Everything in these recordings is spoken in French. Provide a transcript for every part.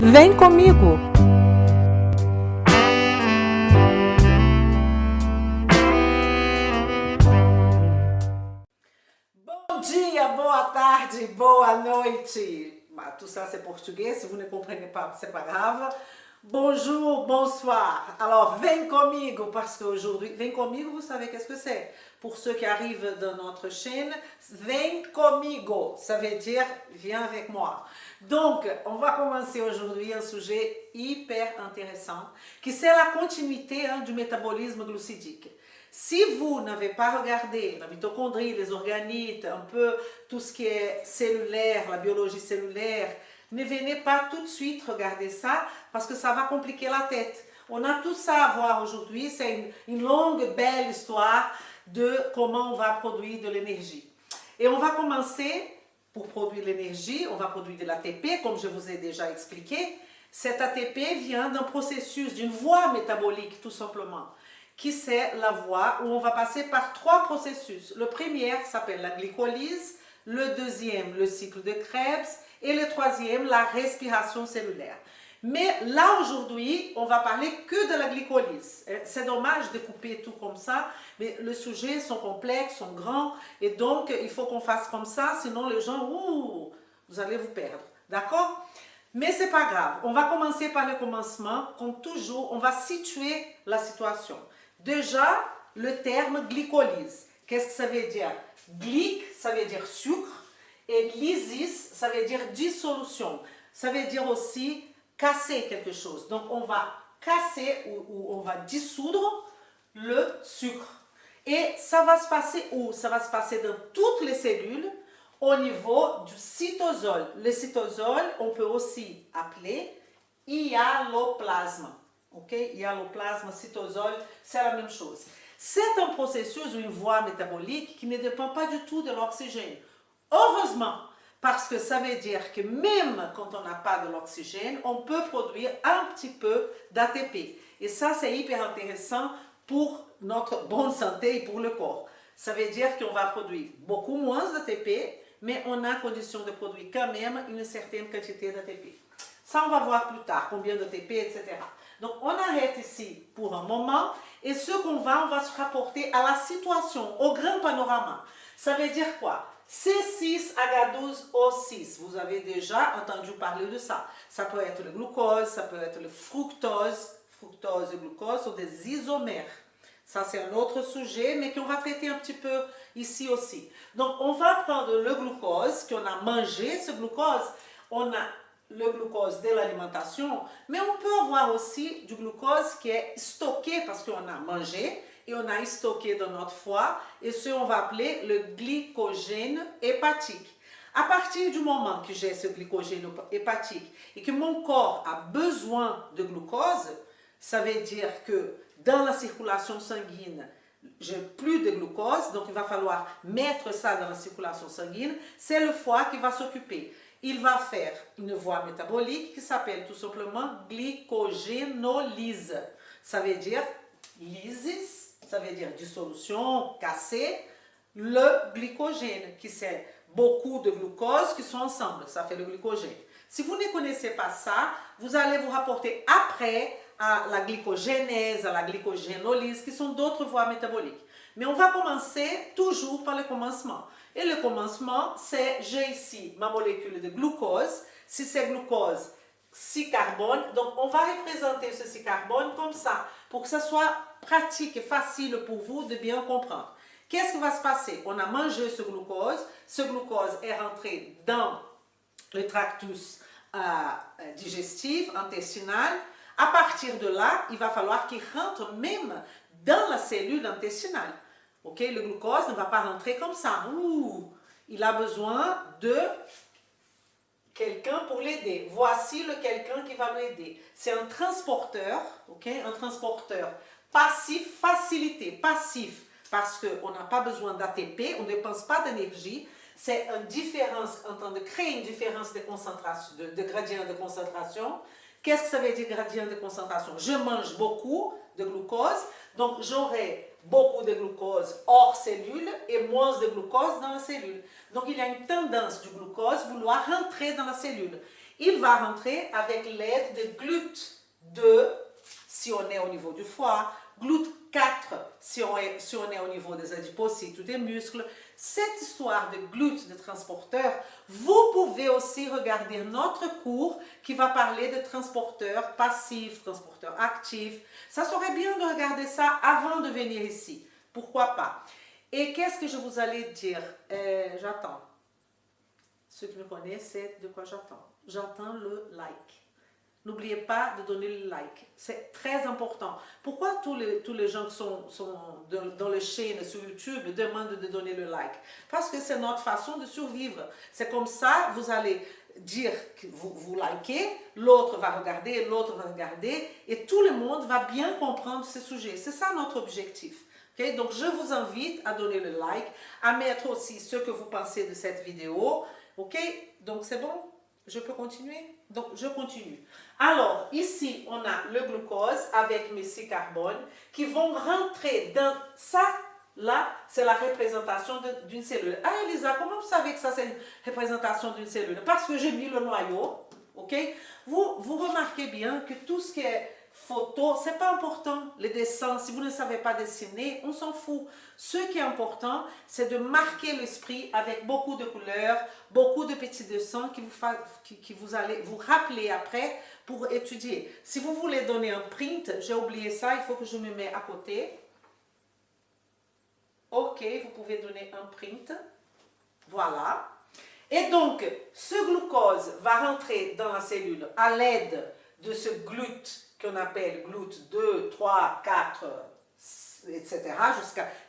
Vem comigo! Bom dia, boa tarde, boa noite. Tout ça c'est portugais, si vous ne comprenez pas, c'est pas grave. Bonjour, bonsoir. Alors, vem comigo, parce qu'aujourd'hui, vem comigo, vous savez qu'est-ce que c'est? Pour ceux qui arrivent dans notre chaîne, vem comigo, ça veut dire viens avec moi. Donc, on va commencer aujourd'hui un sujet hyper intéressant, qui c'est la continuité du métabolisme glucidique. Si vous n'avez pas regardé la mitochondrie, les organites, un peu tout ce qui est cellulaire, la biologie cellulaire, ne venez pas tout de suite regarder ça parce que ça va compliquer la tête. On a tout ça à voir aujourd'hui, c'est une longue, belle histoire de comment on va produire de l'énergie. Et on va commencer, pour produire l'énergie, on va produire de l'ATP, comme je vous ai déjà expliqué. Cet ATP vient d'un processus, d'une voie métabolique tout simplement, qui c'est la voie où on va passer par trois processus. Le premier s'appelle la glycolyse, le deuxième, le cycle de Krebs, et le troisième, la respiration cellulaire. Mais là, aujourd'hui, on va parler que de la glycolyse. C'est dommage de couper tout comme ça, mais les sujets sont complexes, sont grands, et donc il faut qu'on fasse comme ça, sinon les gens, vous allez vous perdre. D'accord? Mais c'est pas grave. On va commencer par le commencement. Comme toujours, on va situer la situation. Déjà, le terme glycolyse. Qu'est-ce que ça veut dire? Glyc, ça veut dire sucre. Et lysis, ça veut dire dissolution. Ça veut dire aussi casser quelque chose. Donc, on va casser ou on va dissoudre le sucre. Et ça va se passer où? Ça va se passer dans toutes les cellules au niveau du cytosol. Le cytosol, on peut aussi appeler hyaloplasme. Ok? Hyaloplasme, cytosol, c'est la même chose. C'est un processus ou une voie métabolique qui ne dépend pas du tout de l'oxygène. Heureusement, parce que ça veut dire que même quand on n'a pas de l'oxygène, on peut produire un petit peu d'ATP. Et ça, c'est hyper intéressant pour notre bonne santé et pour le corps. Ça veut dire qu'on va produire beaucoup moins d'ATP, mais on a condition de produire quand même une certaine quantité d'ATP. Ça, on va voir plus tard, combien d'ATP, etc. Donc, on arrête ici pour un moment, et ce qu'on va, on va se rapporter à la situation, au grand panorama. Ça veut dire quoi? C6H12O6, vous avez déjà entendu parler de ça. Ça peut être le glucose, ça peut être le fructose. Fructose et glucose sont des isomères. Ça, c'est un autre sujet, mais qu'on va traiter un petit peu ici aussi. Donc, on va prendre le glucose, qu'on a mangé, ce glucose. On a le glucose de l'alimentation, mais on peut avoir aussi du glucose qui est stocké parce qu'on a mangé et on a stocké dans notre foie, et ce on va appeler le glycogène hépatique. À partir du moment que j'ai ce glycogène hépatique et que mon corps a besoin de glucose, ça veut dire que dans la circulation sanguine, j'ai plus de glucose, donc il va falloir mettre ça dans la circulation sanguine. C'est le foie qui va s'occuper. Il va faire une voie métabolique qui s'appelle tout simplement glycogénolyse. Ça veut dire lysis, ça veut dire dissolution, casser le glycogène, qui c'est beaucoup de glucose qui sont ensemble, ça fait le glycogène. Si vous ne connaissez pas ça, vous allez vous rapporter après à la glycogénèse, à la glycogénolyse, qui sont d'autres voies métaboliques. Mais on va commencer toujours par le commencement. Et le commencement, c'est, j'ai ici ma molécule de glucose. Si c'est glucose, 6 carbones. Donc, on va représenter ce 6 carbones comme ça, pour que ça soit pratique et facile pour vous de bien comprendre. Qu'est-ce qui va se passer? On a mangé ce glucose est rentré dans le tractus digestif, intestinal. À partir de là, il va falloir qu'il rentre même dans la cellule intestinale. Ok, le glucose ne va pas rentrer comme ça. Il a besoin de quelqu'un pour l'aider. Voici le quelqu'un qui va l'aider. C'est un transporteur, ok, un transporteur passif, facilité, passif, parce qu'on n'a pas besoin d'ATP, on ne dépense pas d'énergie. C'est une différence, en train de créer une différence de concentration, de gradient de concentration. Qu'est-ce que ça veut dire gradient de concentration? Je mange beaucoup de glucose, donc j'aurai beaucoup de glucose hors cellule et moins de glucose dans la cellule. Donc il y a une tendance du glucose vouloir rentrer dans la cellule. il va rentrer avec l'aide de GLUT2 si on est au niveau du foie, GLUT4 si on est au niveau des adipocytes ou des muscles. Cette histoire de GLUT, de transporteur, vous pouvez aussi regarder notre cours qui va parler de transporteur passif, transporteur actif. Ça serait bien de regarder ça avant de venir ici. Pourquoi pas? Et qu'est-ce que je vous allais dire? J'attends. Ceux qui me connaissent, c'est de quoi j'attends. J'attends le like. N'oubliez pas de donner le like. C'est très important. Pourquoi tous les gens qui sont dans les chaînes sur YouTube demandent de donner le like? Parce que c'est notre façon de survivre. C'est comme ça, vous allez dire que vous likez, l'autre va regarder, et tout le monde va bien comprendre ce sujet. C'est ça notre objectif. Okay? Donc, je vous invite à donner le like, à mettre aussi ce que vous pensez de cette vidéo. Ok? Donc, c'est bon? Je peux continuer? Donc, je continue. Alors, ici, on a le glucose avec mes 6 carbones qui vont rentrer dans ça. Là, c'est la représentation d'une cellule. Ah, Elisa, comment vous savez que ça, c'est une représentation d'une cellule? Parce que j'ai mis le noyau. Ok? Vous remarquez bien que tout ce qui est photo, c'est pas important. Les dessins, si vous ne savez pas dessiner, on s'en fout. Ce qui est important, c'est de marquer l'esprit avec beaucoup de couleurs, beaucoup de petits dessins qui vous allez vous rappeler après pour étudier. Si vous voulez donner un print, j'ai oublié ça, il faut que je me mette à côté. Ok, vous pouvez donner un print. Voilà. Et donc, ce glucose va rentrer dans la cellule à l'aide de ce GLUT qu'on appelle GLUT 2, 3, 4, etc.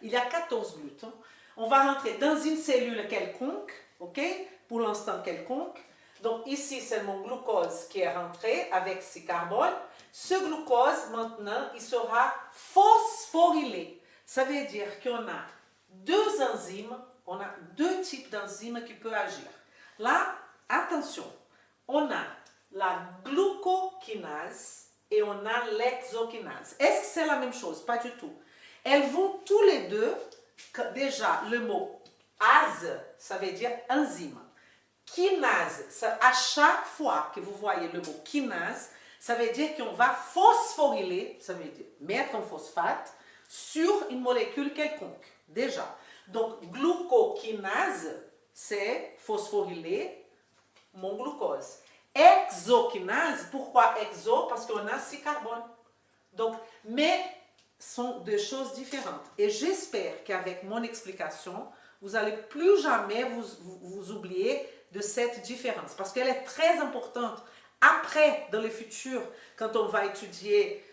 Il y a 14 GLUT. Hein. On va rentrer dans une cellule quelconque, ok? Pour l'instant quelconque. Donc ici, c'est mon glucose qui est rentré avec 6 carbones. Ce glucose, maintenant, il sera phosphorylé. Ça veut dire qu'on a 2 enzymes, on a 2 types d'enzymes qui peuvent agir. Là, attention, on a la glucokinase et on a l'exokinase. Est-ce que c'est la même chose? Pas du tout. Elles vont tous les deux, déjà le mot ase, ça veut dire enzyme. Kinase, ça, à chaque fois que vous voyez le mot kinase, ça veut dire qu'on va phosphoryler, ça veut dire mettre un phosphate sur une molécule quelconque, déjà. Donc, glucokinase, c'est phosphoryler mon glucose. Exokinase, pourquoi exo? Parce qu'on a 6 carbones. Donc, mais sont deux choses différentes. Et j'espère qu'avec mon explication, vous n'allez plus jamais vous oublier de cette différence. Parce qu'elle est très importante. Après, dans le futur, quand on va étudier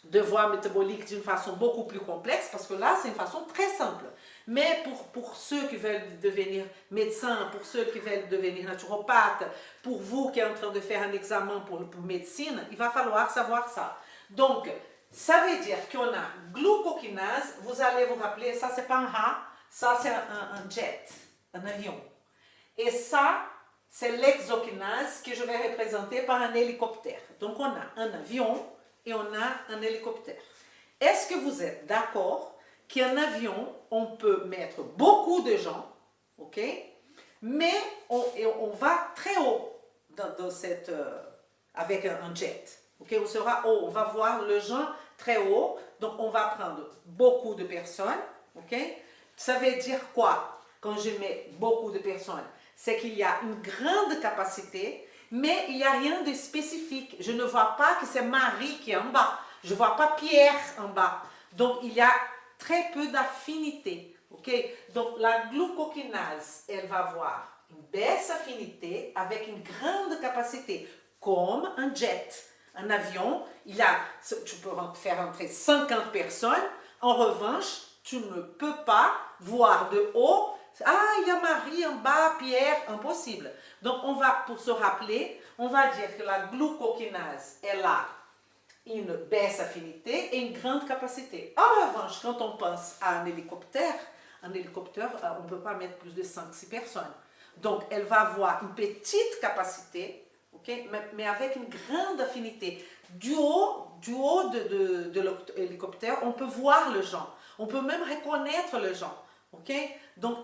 de voies métaboliques d'une façon beaucoup plus complexe, parce que là, c'est une façon très simple. Mais pour ceux qui veulent devenir médecins, pour ceux qui veulent devenir naturopathes, pour vous qui êtes en train de faire un examen pour médecine, il va falloir savoir ça. Donc, ça veut dire qu'on a glucokinase, vous allez vous rappeler, ça c'est pas un rat, ça c'est un jet, un avion. Et ça, c'est l'exokinase que je vais représenter par un hélicoptère. Donc, on a un avion et on a un hélicoptère. Est-ce que vous êtes d'accord qu'un avion, on peut mettre beaucoup de gens, ok? Mais on va très haut dans cette, avec un jet. Ok? On sera haut, on va voir le gens très haut, donc on va prendre beaucoup de personnes. Ok? Ça veut dire quoi quand je mets beaucoup de personnes? C'est qu'il y a une grande capacité, mais il n'y a rien de spécifique. Je ne vois pas que c'est Marie qui est en bas. Je ne vois pas Pierre en bas. Donc, il y a très peu d'affinité. Okay? Donc, la glucokinase, elle va avoir une baisse affinité avec une grande capacité, comme un jet. Un avion, tu peux faire entrer 50 personnes. En revanche, tu ne peux pas voir de haut. Ah, il y a Marie en bas, Pierre, impossible. Donc, pour se rappeler, on va dire que la glucokinase, elle a une baisse affinité et une grande capacité. En revanche, quand on pense à un hélicoptère, on ne peut pas mettre plus de 5-6 personnes. Donc, elle va avoir une petite capacité, okay, mais avec une grande affinité. Du haut de l'hélicoptère, on peut voir le gens. On peut même reconnaître le gens. Okay? Donc,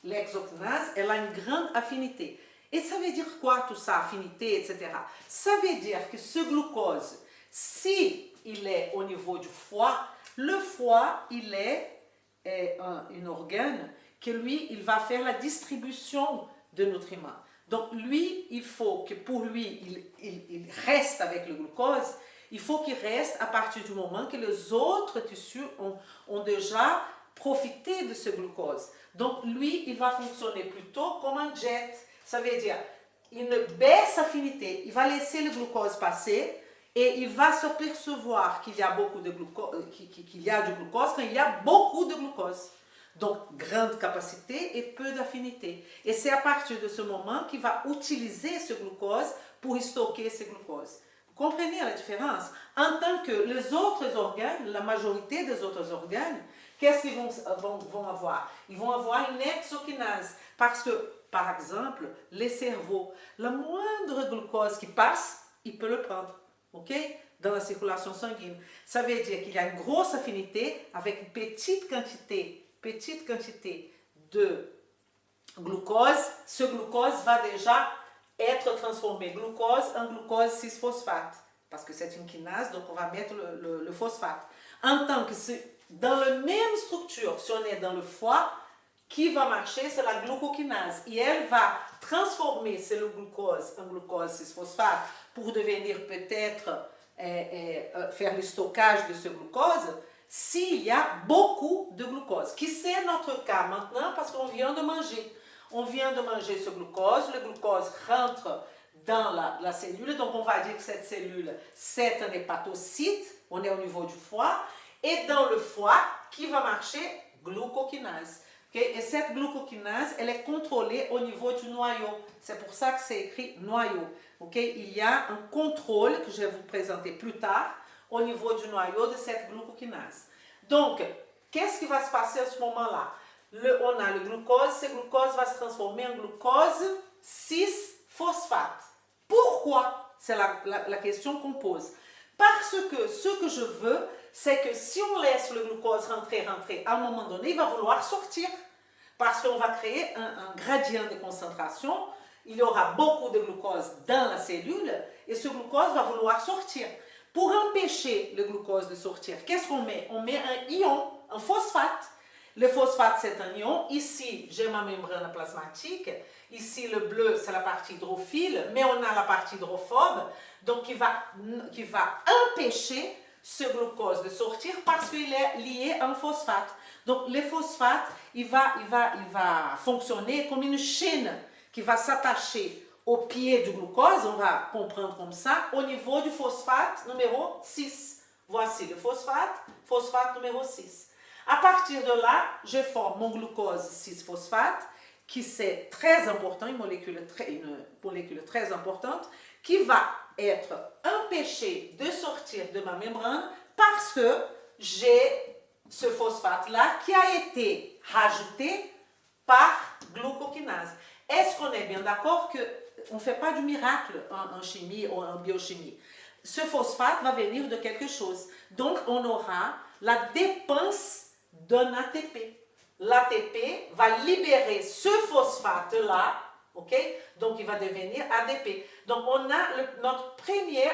l'exokinase, elle a une grande affinité. Et ça veut dire quoi tout ça, affinité, etc. Ça veut dire que ce glucose, si il est au niveau du foie, le foie, il est un organe que lui, il va faire la distribution de nutriments. Donc lui, il faut que pour lui, il reste avec le glucose, il faut qu'il reste à partir du moment que les autres tissus ont déjà profité de ce glucose. Donc lui, il va fonctionner plutôt comme un jet. Ça veut dire, il ne baisse affinité, il va laisser le glucose passer et il va se percevoir qu'il y a beaucoup de glucose, qu'il y a du glucose quand il y a beaucoup de glucose. Donc, grande capacité et peu d'affinité. Et c'est à partir de ce moment qu'il va utiliser ce glucose pour stocker ce glucose. Vous comprenez la différence? En tant que les autres organes, la majorité des autres organes, qu'est-ce qu'ils vont avoir? Ils vont avoir une exokinase. Parce que, par exemple, les cerveaux, le moindre glucose qui passe, il peut le prendre. OK? Dans la circulation sanguine. Ça veut dire qu'il y a une grosse affinité avec une petite quantité de glucose. Ce glucose va déjà être transformé en glucose 6-phosphate. Parce que c'est une kinase, donc on va mettre le phosphate. En tant que dans la même structure, si on est dans le foie, qui va marcher, c'est la glucokinase. Et elle va transformer le glucose en glucose 6-phosphate pour devenir peut-être faire le stockage de ce glucose s'il y a beaucoup de glucose, qui c'est notre cas maintenant parce qu'on vient de manger. On vient de manger ce glucose, le glucose rentre dans la cellule, donc on va dire que cette cellule, c'est un hépatocyte, on est au niveau du foie, et dans le foie, qui va marcher? Glucokinase. Okay? Et cette glucokinase, elle est contrôlée au niveau du noyau. C'est pour ça que c'est écrit noyau. Okay? Il y a un contrôle que je vais vous présenter plus tard au niveau du noyau de cette glucokinase. Donc, qu'est-ce qui va se passer à ce moment-là? On a le glucose, ce glucose va se transformer en glucose 6-phosphate. Pourquoi? C'est la question qu'on pose. Parce que ce que je veux, c'est que si on laisse le glucose rentrer, à un moment donné, il va vouloir sortir. Parce qu'on va créer un gradient de concentration. Il y aura beaucoup de glucose dans la cellule et ce glucose va vouloir sortir. Pour empêcher le glucose de sortir, qu'est-ce qu'on met? On met un ion, un phosphate. Le phosphate, c'est un ion. Ici, j'ai ma membrane plasmatique. Ici, le bleu, c'est la partie hydrophile, mais on a la partie hydrophobe, donc qui va empêcher ce glucose de sortir parce qu'il est lié à un phosphate. Donc, le phosphate, il va fonctionner comme une chaîne qui va s'attacher au pied du glucose, on va comprendre comme ça, au niveau du phosphate numéro 6. Voici le phosphate numéro 6. À partir de là, je forme mon glucose 6-phosphate, qui c'est très important, une molécule très importante, qui va être empêchée de sortir de ma membrane parce que j'ai ce phosphate-là qui a été rajouté par glucokinase. Est-ce qu'on est bien d'accord qu'on ne fait pas du miracle en chimie ou en biochimie? Ce phosphate va venir de quelque chose. Donc, on aura la dépense d'un ATP. L'ATP va libérer ce phosphate-là, ok? Donc, il va devenir ADP. Donc, on a notre premier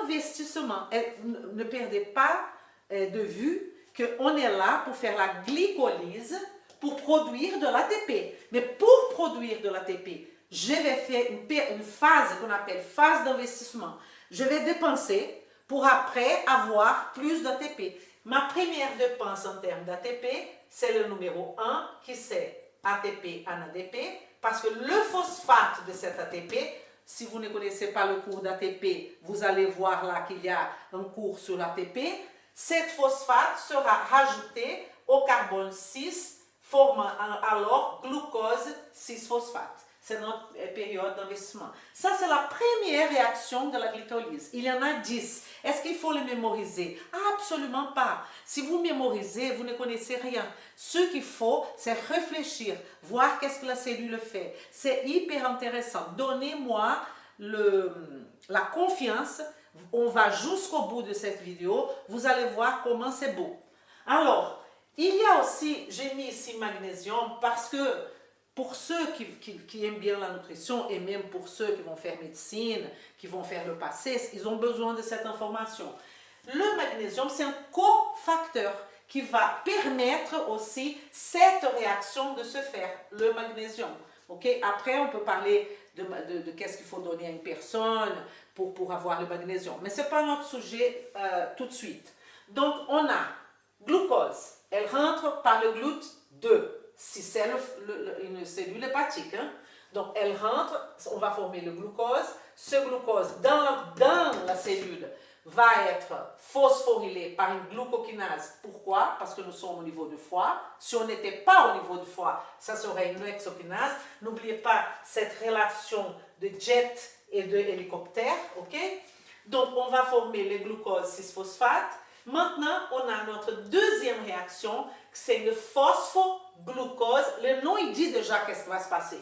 investissement. Et ne perdez pas de vue qu'on est là pour faire la glycolyse, pour produire de l'ATP. Mais pour produire de l'ATP, je vais faire une phase qu'on appelle phase d'investissement. Je vais dépenser pour après avoir plus d'ATP. Ma première dépense en termes d'ATP, c'est le numéro 1 qui c'est ATP en ADP parce que le phosphate de cet ATP, si vous ne connaissez pas le cours d'ATP, vous allez voir là qu'il y a un cours sur l'ATP. Cet phosphate sera rajouté au carbone 6, formant alors glucose 6-phosphate. C'est notre période d'investissement. Ça, c'est la première réaction de la glycolyse. Il y en a 10. Est-ce qu'il faut les mémoriser? Absolument pas. Si vous mémorisez, vous ne connaissez rien. Ce qu'il faut, c'est réfléchir, voir qu'est-ce que la cellule fait. C'est hyper intéressant. Donnez-moi la confiance. On va jusqu'au bout de cette vidéo. Vous allez voir comment c'est beau. Alors, il y a aussi, j'ai mis ici magnésium parce que pour ceux qui aiment bien la nutrition et même pour ceux qui vont faire médecine, qui vont faire le PACES, ils ont besoin de cette information. Le magnésium, c'est un cofacteur qui va permettre aussi cette réaction de se faire, le magnésium. Okay? Après, on peut parler de qu'est-ce qu'il faut donner à une personne pour avoir le magnésium. Mais ce n'est pas notre sujet tout de suite. Donc, on a glucose. Elle rentre par le GLUT2, si c'est une cellule hépatique. Hein? Donc, elle rentre, on va former le glucose. Ce glucose, dans la cellule, va être phosphorylé par une glucokinase. Pourquoi? Parce que nous sommes au niveau du foie. Si on n'était pas au niveau du foie, ça serait une hexokinase. N'oubliez pas cette relation de jet et de hélicoptère. Okay? Donc, on va former le glucose 6-phosphate. Maintenant, on a notre deuxième réaction, c'est le phosphoglucose. Le nom, il dit déjà qu'est-ce qui va se passer.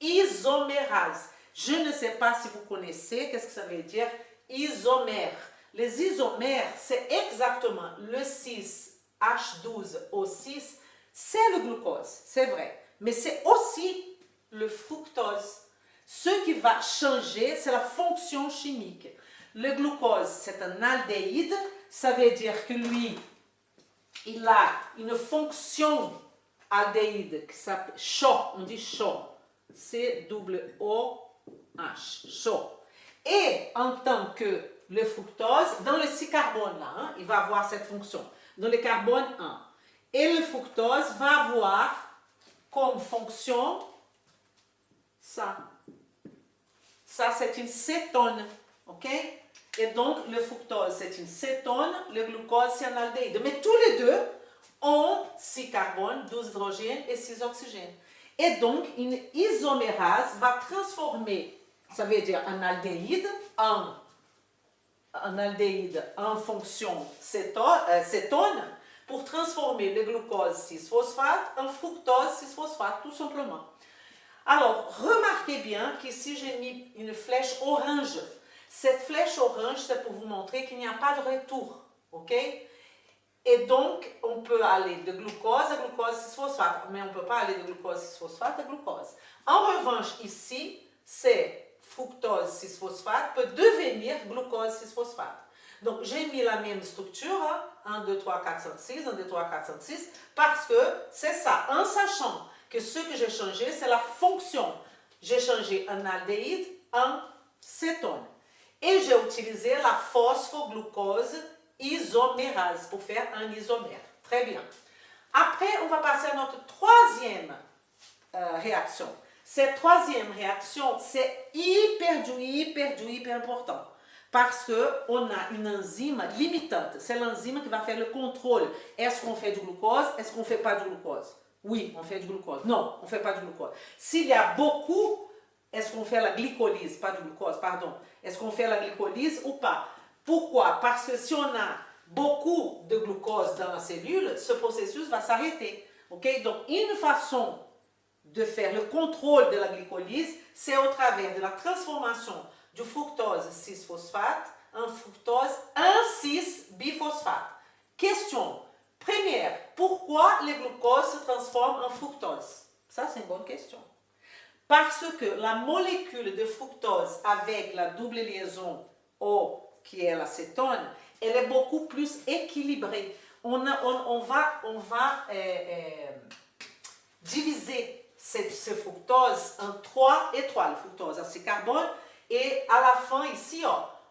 Isomérase. Je ne sais pas si vous connaissez, qu'est-ce que ça veut dire isomère. Les isomères, c'est exactement le 6H12O6, c'est le glucose, c'est vrai. Mais c'est aussi le fructose. Ce qui va changer, c'est la fonction chimique. Le glucose, c'est un aldéhyde, ça veut dire que lui, il a une fonction aldéhyde qui s'appelle CHO, on dit CHO, C-O-O-H, CHO. Et en tant que le fructose, dans le 6 carbone là, hein, il va avoir cette fonction, dans le carbone 1. Et le fructose va avoir comme fonction ça. Ça, c'est une cétone, ok? Et donc, le fructose, c'est une cétone, le glucose, c'est un aldéhyde. Mais tous les deux ont 6 carbones, 12 hydrogènes et 6 oxygènes. Et donc, une isomérase va transformer, ça veut dire un aldéhyde en fonction cétone pour transformer le glucose 6-phosphate en fructose 6-phosphate, tout simplement. Alors, remarquez bien qu'ici, j'ai mis une flèche orange. Cette flèche orange, c'est pour vous montrer qu'il n'y a pas de retour. Ok? Et donc, on peut aller de glucose à glucose 6-phosphate, mais on ne peut pas aller de glucose 6-phosphate à glucose. En revanche, ici, c'est fructose 6-phosphate peut devenir glucose 6-phosphate. Donc, j'ai mis la même structure, hein, 1, 2, 3, 4, 5, 6, 1, 2, 3, 4, 5, 6, parce que c'est ça, en sachant que ce que j'ai changé, c'est la fonction. J'ai changé un aldéhyde en cétone. Et j'ai utilisé la phosphoglucose isomérase pour faire un isomère. Très bien. Après, on va passer à notre troisième réaction. Cette troisième réaction, c'est hyper important. Parce qu'on a une enzyme limitante. C'est l'enzyme qui va faire le contrôle. Est-ce qu'on fait du glucose? Est-ce qu'on ne fait pas du glucose? Oui, on fait du glucose. Non, on ne fait pas du glucose. S'il y a beaucoup, est-ce qu'on fait la glycolyse? Pas du glucose, pardon. Est-ce qu'on fait la glycolyse ou pas? Pourquoi? Parce que si on a beaucoup de glucose dans la cellule, ce processus va s'arrêter. Okay? Donc, une façon de faire le contrôle de la glycolyse, c'est au travers de la transformation du fructose 6-phosphate en fructose 1,6-biphosphate. Question première, pourquoi le glucose se transforme en fructose? Ça, c'est une bonne question. Parce que la molécule de fructose avec la double liaison O, qui est l'acétone, elle est beaucoup plus équilibrée. On va diviser ce fructose en 3 et 3, le fructose à 6 carbones, et à la fin ici,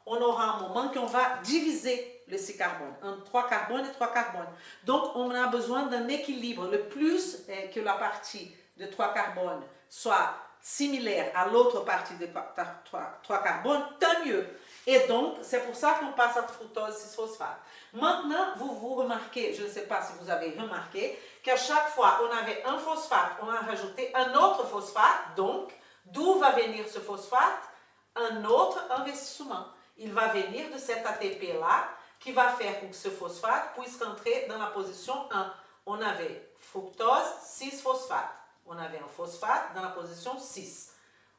on aura un moment qu'on va diviser le 6 carbones en 3 carbones et 3 carbones. Donc, on a besoin d'un équilibre. Le plus que la partie de 3 carbones soit similaire à l'autre partie de 3 carbones, tant mieux. Et donc, c'est pour ça qu'on passe à fructose 6-phosphate. Maintenant, vous remarquez, je ne sais pas si vous avez remarqué, qu'à chaque fois on avait un phosphate, on a rajouté un autre phosphate. Donc, d'où va venir ce phosphate? Un autre investissement. Il va venir de cet ATP-là qui va faire que ce phosphate puisse rentrer dans la position 1. On avait fructose 6-phosphate. On avait un phosphate dans la position 6.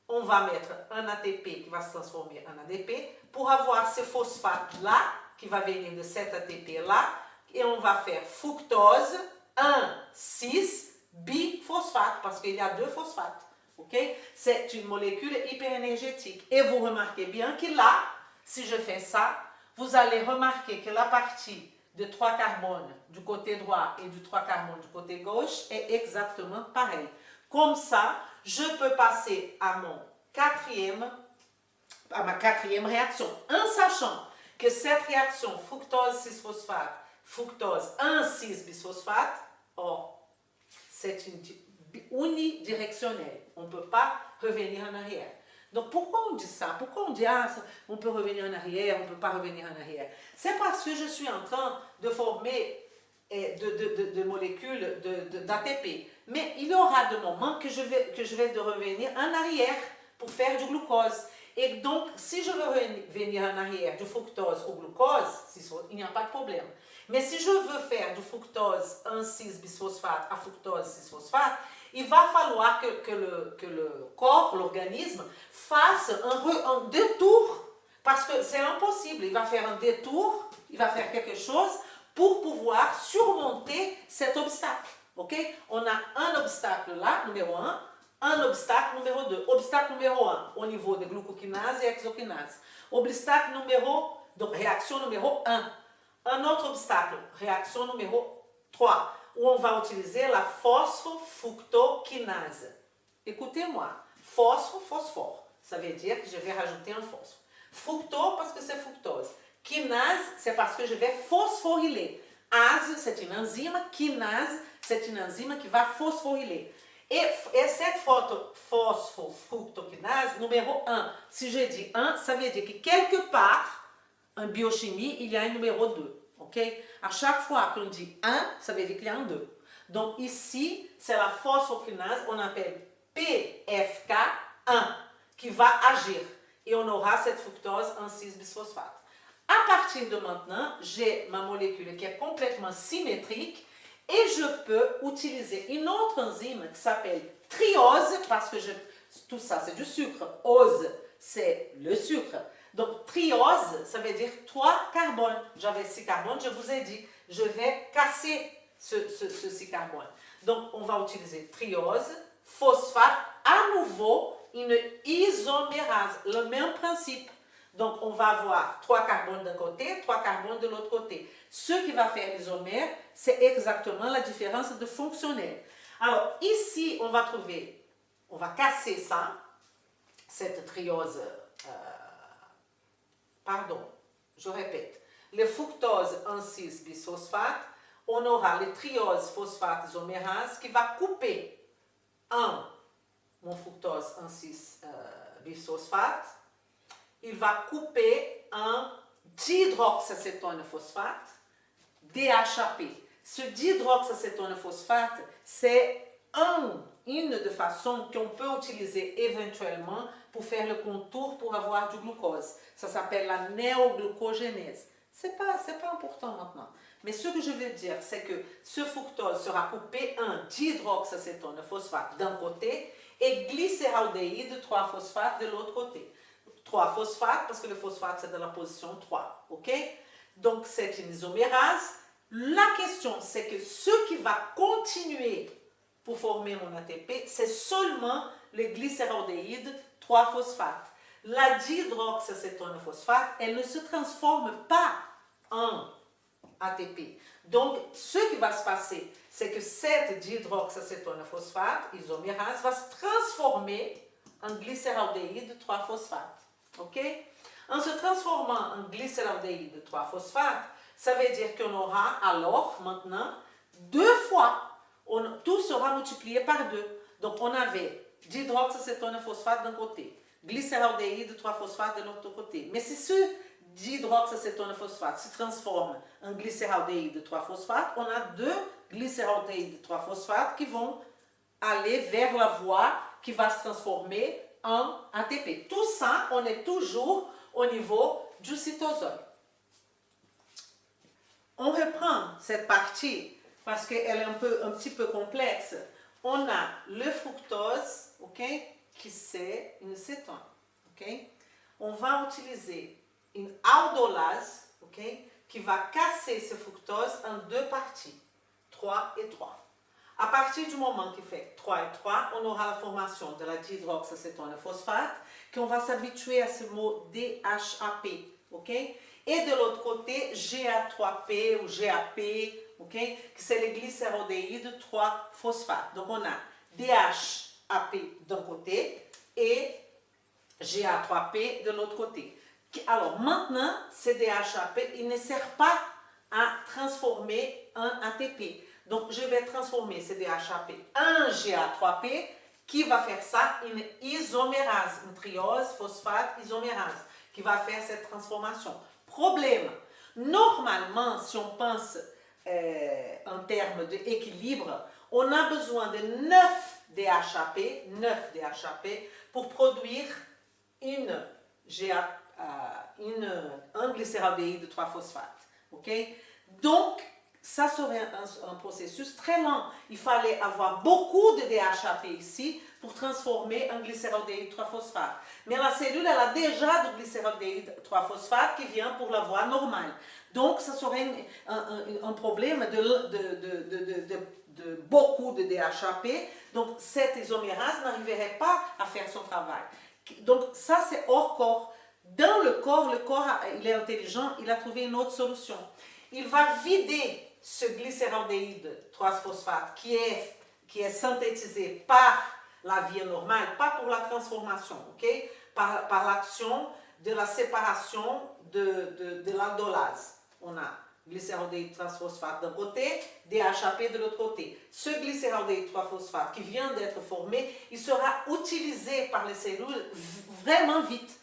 On va mettre un ATP qui va se transformer en ADP pour avoir ce phosphate-là qui va venir de cet ATP-là et on va faire fructose 1,6 biphosphate parce qu'il y a deux phosphates. Okay? C'est une molécule hyperénergétique. Et vous remarquez bien que là, si je fais ça, vous allez remarquer que la partie de 3 carbones du côté droit et du 3 carbones du côté gauche est exactement pareil. Comme ça, je peux passer à ma quatrième réaction, en sachant que cette réaction fructose 6-phosphate, fructose 1,6-bisphosphate, c'est unidirectionnel. On ne peut pas revenir en arrière. Donc pourquoi on dit ça? Pourquoi on dit on peut revenir en arrière, on ne peut pas revenir en arrière? C'est parce que je suis en train de former de molécules d'ATP. Mais il y aura des moments que je vais de revenir en arrière pour faire du glucose. Et donc, si je veux revenir en arrière du fructose au glucose, il n'y a pas de problème. Mais si je veux faire du fructose 1,6-bisphosphate à fructose 6-phosphate, il va falloir que le corps, l'organisme, fasse un détour, parce que c'est impossible. Il va faire un détour, il va faire quelque chose pour pouvoir surmonter cet obstacle. Okay? On a un obstacle là, numéro 1 obstacle numéro 2. Obstacle numéro 1 au niveau de glucokinase et exokinase. Obstacle donc réaction numéro 1. Un autre obstacle, réaction numéro 3, où on va utiliser la phosphofructokinase. Écoutez-moi, phosphore, ça veut dire que je vais rajouter un phosphore. Fructo, parce que c'est fructose. Kinase, c'est parce que je vais phosphoryler. Ase, c'est une enzyme. Kinase, c'est une enzyme qui va phosphoryler. Et cette phosphofructokinase, numéro 1, si je dis 1, ça veut dire que quelque part, en biochimie, il y a un numéro 2. Okay? À chaque fois qu'on dit 1, ça veut dire qu'il y a un 2. Donc ici, c'est la phosphokinase, on appelle PFK1, qui va agir. Et on aura cette fructose 1,6-bisphosphate. À partir de maintenant, j'ai ma molécule qui est complètement symétrique et je peux utiliser une autre enzyme qui s'appelle triose, parce que tout ça c'est du sucre. Ose, c'est le sucre. Donc triose, ça veut dire 3 carbones. J'avais 6 carbones, je vous ai dit, je vais casser ce 6 carbones. Donc on va utiliser triose, phosphate, à nouveau une isomérase, le même principe. Donc, on va avoir 3 carbones d'un côté, 3 carbones de l'autre côté. Ce qui va faire l'isomère, c'est exactement la différence de fonctionnel. Alors, ici, on va casser ça, cette triose, je répète, le fructose 1,6-bisphosphate, on aura le triose phosphate isomérase qui va couper mon fructose 1,6-bisphosphate, il va couper un dihydroxacétone phosphate, DHAP. Ce dihydroxacétone phosphate, c'est une des façons qu'on peut utiliser éventuellement pour faire le contour pour avoir du glucose. Ça s'appelle la néoglucogénèse. C'est pas important maintenant. Mais ce que je veux dire, c'est que ce fructose sera coupé en dihydroxacétone phosphate d'un côté et glycéraldéhyde 3-phosphate de l'autre côté. 3 phosphates, parce que le phosphate, c'est dans la position 3. OK? Donc, c'est une isomérase. La question, c'est que ce qui va continuer pour former mon ATP, c'est seulement le glycéraldéhyde 3-phosphate. La dihydroxacétone phosphate, elle ne se transforme pas en ATP. Donc, ce qui va se passer, c'est que cette dihydroxacétone phosphate, isomérase, va se transformer en glycéraldéhyde 3-phosphate. Okay? En se transformant en glycéraldéhyde 3-phosphate, ça veut dire qu'on aura alors maintenant 2 fois, tout sera multiplié par 2. Donc on avait dihydroxacétone phosphate d'un côté, glycéraldéhyde 3-phosphate de l'autre côté. Mais si ce dihydroxacétone phosphate se transforme en glycéraldéhyde 3-phosphate, on a 2 glycéraldéhydes 3-phosphate qui vont aller vers la voie qui va se transformer en ATP. Tout ça, on est toujours au niveau du cytosol. On reprend cette partie parce qu'elle est un petit peu complexe. On a le fructose, okay, qui c'est une cétone. Okay? On va utiliser une aldolase, okay, qui va casser ce fructose en 2 parties, 3 et 3. À partir du moment qu'il fait 3 et 3, on aura la formation de la dihydroxacétone phosphate, qu'on va s'habituer à ce mot DHAP, ok? Et de l'autre côté, GA3P ou GAP, ok? Que c'est le glycéraldéhyde 3-phosphate. Donc on a DHAP d'un côté et GA3P de l'autre côté. Alors maintenant, ce DHAP, il ne sert pas à transformer un ATP. Donc je vais transformer ce DHAP en GA3P qui va faire ça, une isomérase, une triose phosphate isomérase, qui va faire cette transformation. Problème, normalement, si on pense en termes d'équilibre, on a besoin de 9 DHAP pour produire un glycéraldéhyde 3-phosphate. Okay? Donc, ça serait un processus très lent. Il fallait avoir beaucoup de DHAP ici pour transformer un glycéraldéhyde 3-phosphate. Mais la cellule, elle a déjà du glycéraldéhyde 3-phosphate qui vient pour la voie normale. Donc, ça serait un problème de beaucoup de DHAP. Donc, cette isomérase n'arriverait pas à faire son travail. Donc, ça, c'est hors corps. Dans le corps, il est intelligent, il a trouvé une autre solution. Il va vider ce glycéraldéhyde 3-phosphate qui est synthétisé par la vie normale, pas pour la transformation, ok? Par l'action de la séparation de l'aldolase. On a glycéraldéhyde 3-phosphate d'un côté, DHAP de l'autre côté. Ce glycéraldéhyde 3-phosphate qui vient d'être formé, il sera utilisé par les cellules vraiment vite.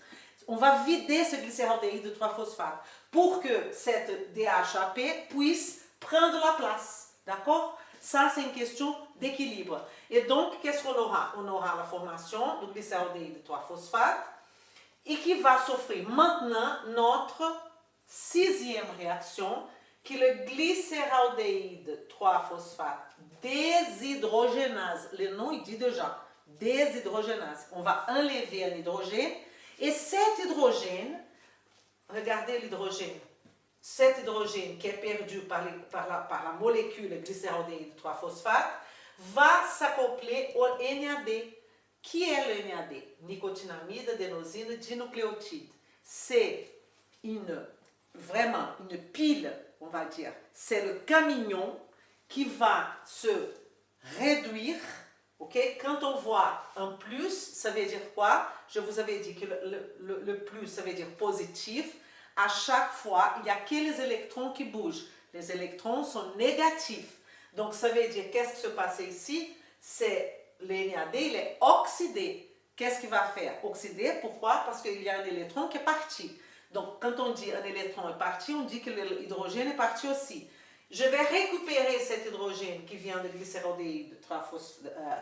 On va vider ce glycéraldéhyde 3-phosphate pour que cette DHAP puisse prendre la place. D'accord? Ça, c'est une question d'équilibre. Et donc, qu'est-ce qu'on aura? On aura la formation du glycéraldéhyde 3-phosphate et qui va s'offrir maintenant notre 6e réaction, qui est le glycéraldéhyde 3-phosphate déshydrogénase. Le nom, il dit déjà déshydrogénase. On va enlever un hydrogène et cet hydrogène, regardez l'hydrogène, cet hydrogène qui est perdu par la molécule glycéraldéhyde 3-phosphate va s'accoupler au NAD. Qui est le NAD? Nicotinamide, adénosine, dinucléotide. C'est vraiment une pile, on va dire. C'est le camion qui va se réduire. Okay? Quand on voit un plus, ça veut dire quoi? Je vous avais dit que le plus, ça veut dire positif. À chaque fois, il n'y a que les électrons qui bougent. Les électrons sont négatifs. Donc, ça veut dire, qu'est-ce qui se passe ici? C'est le NAD, il est oxydé. Qu'est-ce qu'il va faire? Oxydé, pourquoi? Parce qu'il y a un électron qui est parti. Donc, quand on dit un électron est parti, on dit que l'hydrogène est parti aussi. Je vais récupérer cet hydrogène qui vient de glycéraldéhyde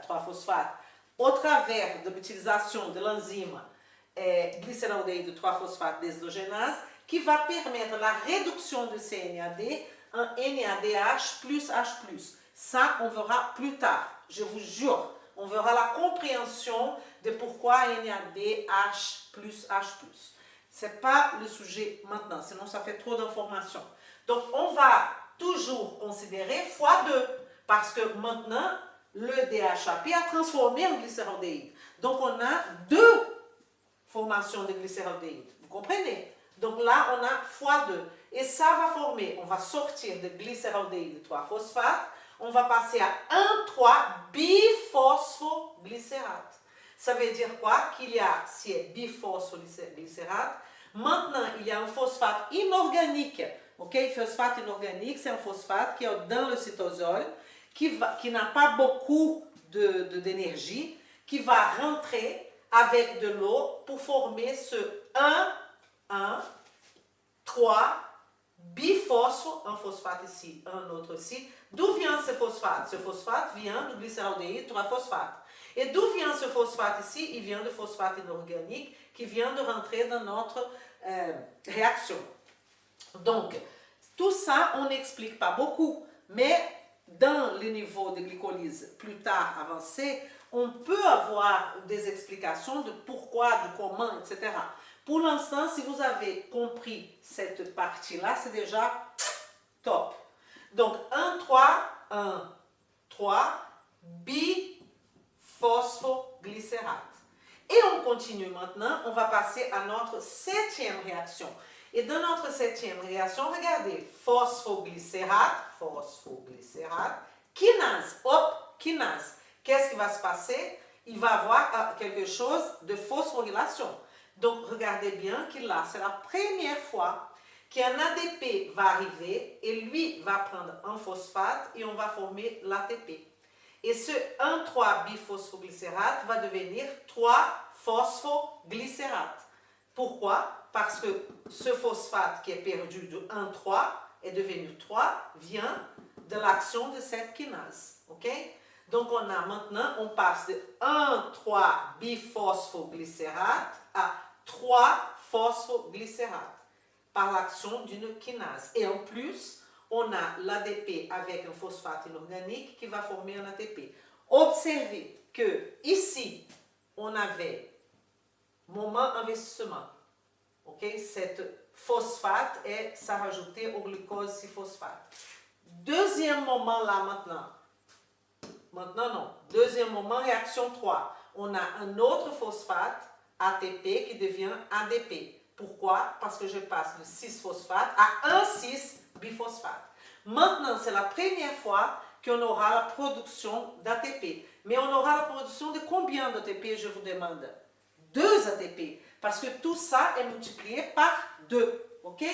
3-phosphate au travers de l'utilisation de l'enzyme glycéraldéhyde 3-phosphate déshydrogénase qui va permettre la réduction de ces NAD en NADH plus H+. Ça, on verra plus tard. Je vous jure, on verra la compréhension de pourquoi NADH plus H+. Ce n'est pas le sujet maintenant, sinon ça fait trop d'informations. Donc, on va toujours considérer x2, parce que maintenant, le DHAP a transformé en glycéraldéhyde. Donc, on a 2 formations de glycéraldéhyde. Vous comprenez? Donc là, on a x2. Et ça va former, on va sortir de glycéraldéhyde 3-phosphate, on va passer à 1,3-biphosphoglycérate. Ça veut dire quoi? Qu'il y a, si c'est biphosphoglycérate, maintenant, il y a un phosphate inorganique. Okay? Phosphate inorganique, c'est un phosphate qui est dans le cytosol, qui n'a pas beaucoup d'énergie, qui va rentrer avec de l'eau pour former ce 1,3 biphospho, un phosphate ici, un autre ici. D'où vient ce phosphate? Ce phosphate vient du glycéraldéhyde 3-phosphate. Et d'où vient ce phosphate ici? Il vient de phosphate inorganique qui vient de rentrer dans notre réaction. Donc, tout ça, on n'explique pas beaucoup, mais dans le niveau de glycolyse plus tard avancé, on peut avoir des explications de pourquoi, de comment, etc. Pour l'instant, si vous avez compris cette partie-là, c'est déjà top. Donc, 1, 3, 1, 3 biphosphoglycérate. Et on continue maintenant, on va passer à notre 7e réaction. Et dans notre 7e réaction, regardez, phosphoglycérate, kinase, hop, kinase. Qu'est-ce qui va se passer? Il va avoir quelque chose de phosphorylation. Donc, regardez bien qu'il là, c'est la première fois qu'un ADP va arriver et lui va prendre un phosphate et on va former l'ATP. Et ce 1,3 biphosphoglycérate va devenir 3 phosphoglycérate. Pourquoi? Parce que ce phosphate qui est perdu de 1,3 est devenu 3 vient de l'action de cette kinase. Ok? Donc on a maintenant, on passe de 1,3 biphosphoglycérate à 3 phosphoglycérate par l'action d'une kinase. Et en plus, on a l'ADP avec un phosphate inorganique qui va former un ATP. Observez que ici, on avait moment investissement. Okay? Cette phosphate et ça rajoutait au glucose 6-phosphate. Deuxième moment là maintenant. Maintenant non. Deuxième moment, réaction 3. On a un autre phosphate, ATP, qui devient ADP. Pourquoi? Parce que je passe de 6-phosphate à 1,6-biphosphate. Maintenant, c'est la première fois qu'on aura la production d'ATP. Mais on aura la production de combien d'ATP, je vous demande? 2 ATP. Parce que tout ça est multiplié par 2. Ok?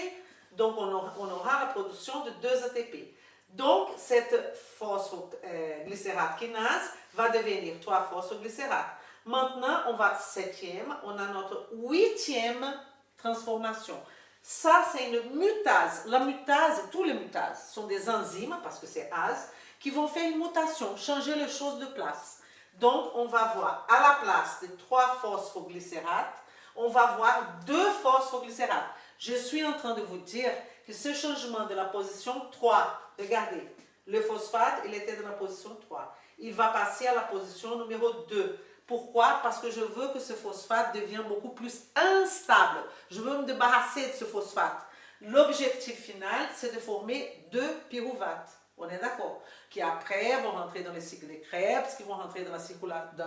Donc, on aura la production de 2 ATP. Donc, cette phosphoglycérate kinase va devenir 3 phosphoglycérates. Maintenant, on va 7e, on a notre 8e transformation. Ça, c'est une mutase. La mutase, tous les mutases sont des enzymes, parce que c'est ASE, qui vont faire une mutation, changer les choses de place. Donc, on va voir à la place de 3 phosphoglycérates, on va voir 2 phosphoglycérates. Je suis en train de vous dire que ce changement de la position 3, regardez, le phosphate, il était dans la position 3. Il va passer à la position numéro 2. Pourquoi? Parce que je veux que ce phosphate devienne beaucoup plus instable. Je veux me débarrasser de ce phosphate. L'objectif final, c'est de former 2 pyruvates. On est d'accord? Qui après vont rentrer dans le cycle de Krebs, qui vont rentrer dans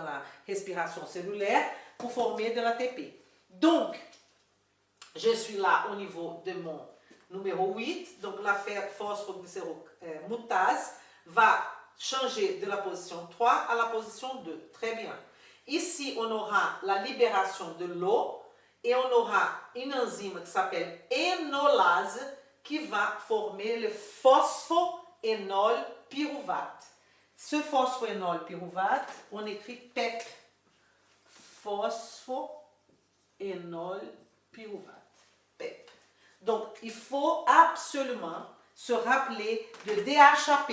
la respiration cellulaire pour former de l'ATP. Donc, je suis là au niveau de mon numéro 8. Donc, la phosphoglycéromutase va changer de la position 3 à la position 2. Très bien. Ici, on aura la libération de l'eau et on aura une enzyme qui s'appelle énolase qui va former le phosphoénol pyruvate. Ce phosphoénol pyruvate, on écrit PEP. Phosphoénol pyruvate. PEP. Donc, il faut absolument se rappeler de DHAP.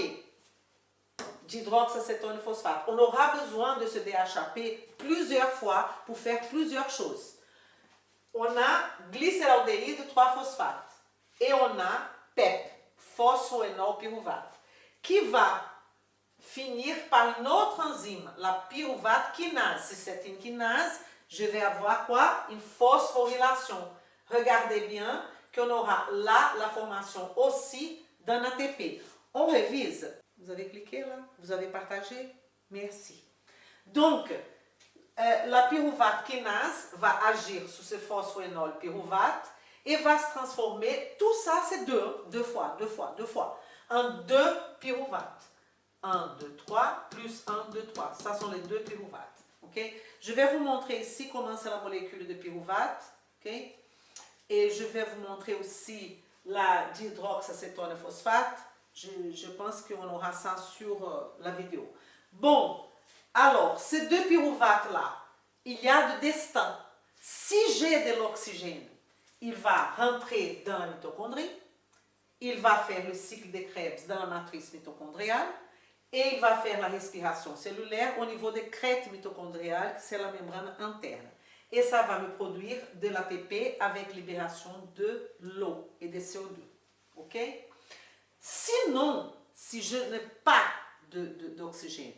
D'hydroxyacétone phosphate. On aura besoin de ce DHAP plusieurs fois pour faire plusieurs choses. On a glycéraldéhyde 3-phosphate et on a PEP, phosphoénol pyruvate, qui va finir par une autre enzyme, la pyruvate kinase. Si c'est une kinase, je vais avoir quoi? Une phosphorylation. Regardez bien qu'on aura là la formation aussi d'un ATP. On révise. Vous avez cliqué là? Vous avez partagé? Merci. Donc, la pyruvate kinase va agir sur ce phosphoénol pyruvate et va se transformer, tout ça c'est deux fois, en 2 pyruvates. 1, 2, 3, plus 1, 2, 3. Ça sont les 2 pyruvates. Okay? Je vais vous montrer ici comment c'est la molécule de pyruvate. Okay? Et je vais vous montrer aussi la dihydroxyacétone phosphate. Je pense qu'on aura ça sur la vidéo. Bon, alors, ces 2 pyruvates-là, il y a de destin. Si j'ai de l'oxygène, il va rentrer dans la mitochondrie, il va faire le cycle de Krebs dans la matrice mitochondriale et il va faire la respiration cellulaire au niveau des crêtes mitochondriales, c'est la membrane interne. Et ça va me produire de l'ATP avec libération de l'eau et de CO2. Ok? Sinon, si je n'ai pas d'oxygène,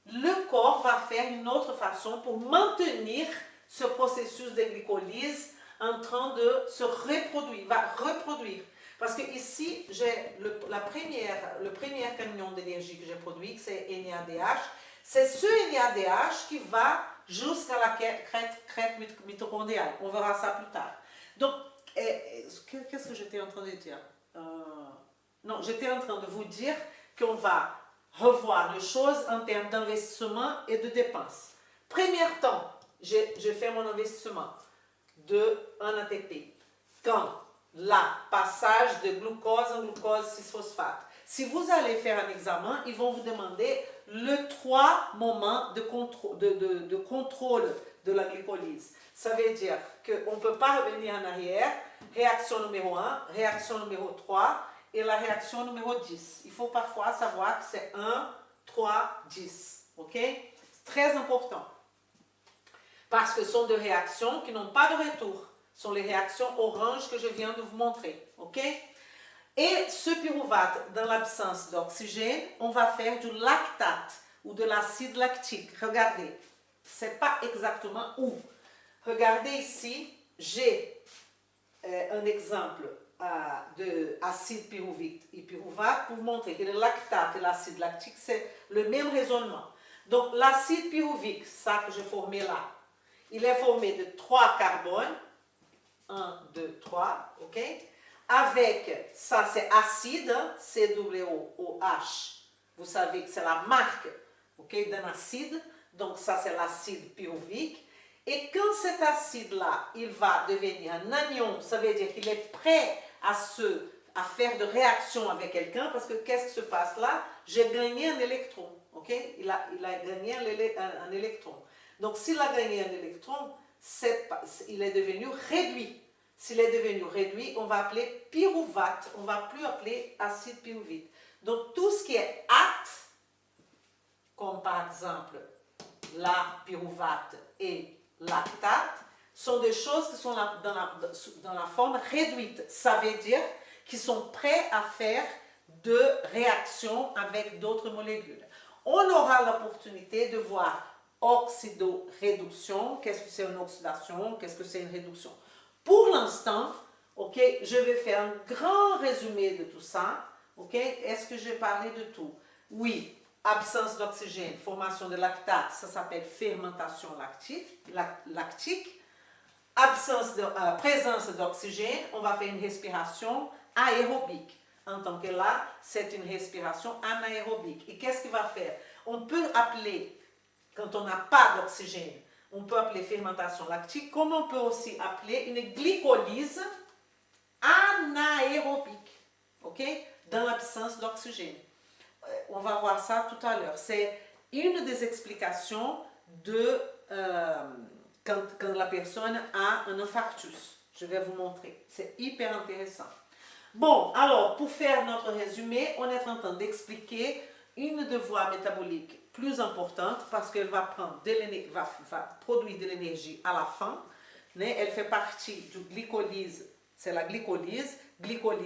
le corps va faire une autre façon pour maintenir ce processus de glycolyse en train de se reproduire, va reproduire. Parce que ici, j'ai le premier camion d'énergie que j'ai produit, c'est NADH. C'est ce NADH qui va jusqu'à la crête mitochondriale. On verra ça plus tard. Donc, qu'est-ce que j'étais en train de dire? Non, j'étais en train de vous dire qu'on va revoir les choses en termes d'investissement et de dépenses. Premier temps, j'ai fait mon investissement de 1 ATP. Quand là, passage de glucose en glucose 6-phosphate. Si vous allez faire un examen, ils vont vous demander les 3 moments de contrôle de la glycolyse. Ça veut dire qu'on ne peut pas revenir en arrière. Réaction numéro 1, réaction numéro 3 et la réaction numéro 10. Il faut parfois savoir que c'est 1, 3, 10. Ok? C'est très important. Parce que ce sont des réactions qui n'ont pas de retour. Ce sont les réactions oranges que je viens de vous montrer. Ok? Et ce pyruvate, dans l'absence d'oxygène, on va faire du lactate ou de l'acide lactique. Regardez, c'est pas exactement où. Regardez ici, j'ai un exemple d'acide pyruvique et pyruvate pour vous montrer que le lactate et l'acide lactique, c'est le même raisonnement. Donc l'acide pyruvique, ça que j'ai formé là, il est formé de 3 carbones, 1, 2, 3, ok? Avec, ça c'est acide, CWOH, vous savez que c'est la marque, ok, d'un acide, donc ça c'est l'acide pyruvique. Et quand cet acide-là, il va devenir un anion, ça veut dire qu'il est prêt à faire de réaction avec quelqu'un, parce que qu'est-ce qui se passe là? J'ai gagné un électron, ok? Il a gagné un électron. Donc s'il a gagné un électron, il est devenu réduit. S'il est devenu réduit, on va appeler pyruvate, on ne va plus appeler acide pyruvique. Donc tout ce qui est acte, comme par exemple la pyruvate et lactate, sont des choses qui sont dans la forme réduite. Ça veut dire qu'ils sont prêts à faire de réactions avec d'autres molécules. On aura l'opportunité de voir oxydoréduction, qu'est-ce que c'est une oxydation, qu'est-ce que c'est une réduction. Pour l'instant, ok, je vais faire un grand résumé de tout ça. Ok, est-ce que j'ai parlé de tout? Oui. Absence d'oxygène, formation de lactate, ça s'appelle fermentation lactique. Présence d'oxygène, on va faire une respiration aérobique. En tant que là, c'est une respiration anaérobique. Et qu'est-ce qu'il va faire? On peut appeler, quand on n'a pas d'oxygène, on peut appeler fermentation lactique, comme on peut aussi appeler une glycolyse anaérobique, ok? Dans l'absence d'oxygène. On va voir ça tout à l'heure. C'est une des explications de quand la personne a un infarctus. Je vais vous montrer. C'est hyper intéressant. Bon, alors, pour faire notre résumé, on est en train d'expliquer une des voies métaboliques plus importante parce qu'elle va produire de l'énergie à la fin. Elle fait partie du glycolyse, c'est la glycolyse,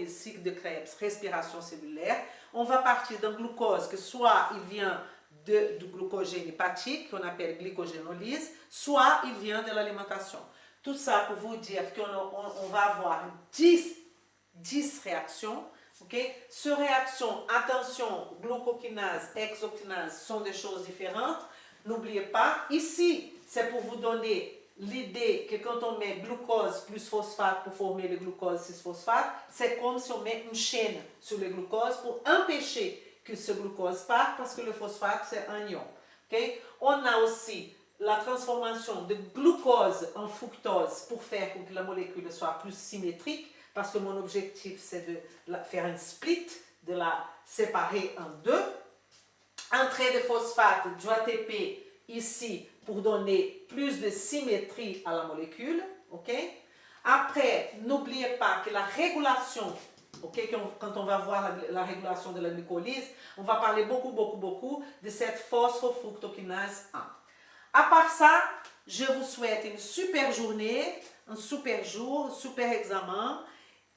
cycle de Krebs, respiration cellulaire. On va partir d'un glucose que soit il vient du glucogène hépatique, qu'on appelle glycogénolyse, soit il vient de l'alimentation. Tout ça pour vous dire qu'on va avoir 10 réactions. Okay? Ces réactions, attention, glucokinase, hexokinase sont des choses différentes. N'oubliez pas, ici, c'est pour vous donner l'idée que quand on met glucose plus phosphate pour former le glucose 6-phosphate, c'est comme si on met une chaîne sur le glucose pour empêcher que ce glucose parte parce que le phosphate, c'est un ion. Okay? On a aussi la transformation de glucose en fructose pour faire que la molécule soit plus symétrique. Parce que mon objectif, c'est de faire un split, de la séparer en deux. Entrée de phosphate du ATP ici pour donner plus de symétrie à la molécule. Okay? Après, n'oubliez pas que la régulation, okay, quand on va voir la régulation de la glycolyse, on va parler beaucoup de cette phosphofructokinase 1. À part ça, je vous souhaite une super journée, un super jour, un super examen.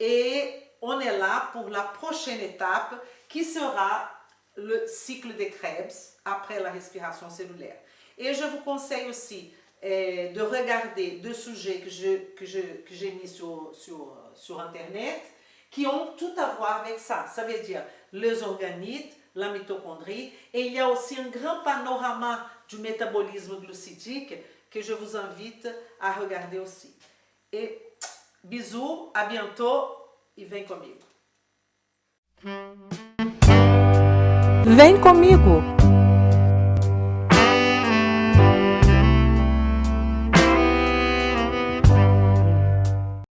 Et on est là pour la prochaine étape qui sera le cycle de Krebs après la respiration cellulaire. Et je vous conseille aussi de regarder deux sujets que j'ai mis sur Internet qui ont tout à voir avec ça. Ça veut dire les organites, la mitochondrie, et il y a aussi un grand panorama du métabolisme glucidique que je vous invite à regarder aussi. Et bisous, à bientôt e vem comigo. Vem comigo!